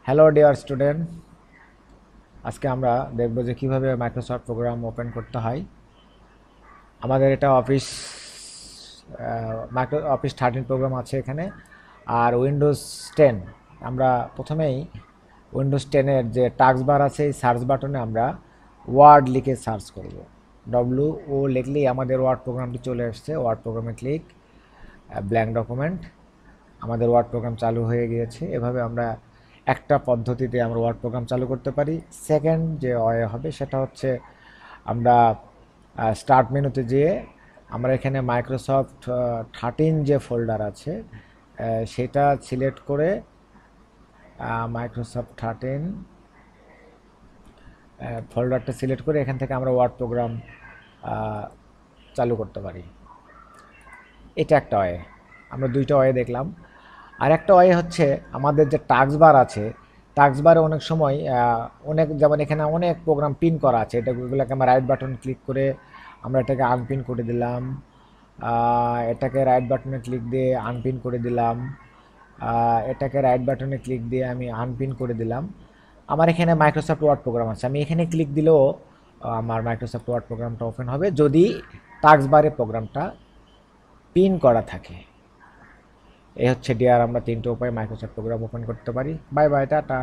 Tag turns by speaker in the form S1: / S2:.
S1: Hello dear student, আজকে আমরা দেখব যে কিভাবে মাইক্রোসফট প্রোগ্রাম ওপেন করতে হয়। আমাদের এটা অফিস 13 প্রোগ্রাম আছে এখানে, আর উইন্ডোজ 10। আমরা প্রথমেই উইন্ডোজ 10-এর যে টাস্ক বার আছে এই সার্চ বাটনে আমরা ওয়ার্ড লিখে সার্চ করব। ও লিখলেই আমাদের ওয়ার্ড প্রোগ্রামটি চলে আসছে। ওয়ার্ড প্রোগ্রামে ক্লিক, ব্ল্যাঙ্ক ডকুমেন্ট, আমাদের ওয়ার্ড প্রোগ্রাম চালু হয়ে গিয়েছে। এভাবে আমরা একটা পদ্ধতিতে আমরা ওয়ার্ড প্রোগ্রাম চালু করতে পারি। সেকেন্ড যে ওয়ে হবে সেটা হচ্ছে আমরা স্টার্ট মেনুতে যেয়ে আমরা এখানে মাইক্রোসফট 13 যে ফোল্ডার আছে সেটা সিলেক্ট করে মাইক্রোসফট 13 ফোল্ডারটা সিলেক্ট করে এখান থেকে আমরা ওয়ার্ড প্রোগ্রাম চালু করতে পারি। এটা একটা ওয়ে। আমরা দুইটা ওয়ে দেখলাম। আর একটা ওয়ে হচ্ছে আমাদের যে টাস্ক বার আছে, টাস্ক বারে অনেক সময় যেমন এখানে অনেক প্রোগ্রাম পিন করা আছে। এগুলোকে আমরা রাইট বাটন ক্লিক করে আমরা এটাকে আনপিন করে দিলাম। এটাকে রাইট বাটনে ক্লিক দিয়ে আনপিন করে দিলাম। এটাকে রাইট বাটনে ক্লিক দিয়ে আমি আনপিন করে দিলাম। আমার এখানে মাইক্রোসফট ওয়ার্ড প্রোগ্রাম আছে, আমি এখানে ক্লিক দিলেও আমার মাইক্রোসফট ওয়ার্ড প্রোগ্রামটা ওপেন হবে যদি টাস্ক বারে প্রোগ্রামটা পিন করা থাকে। এই হচ্ছে ডিয়ার আমরা 3টে উপায়ে মাইক্রোসফট প্রোগ্রাম ওপেন করতে পারি। Bye bye, tata.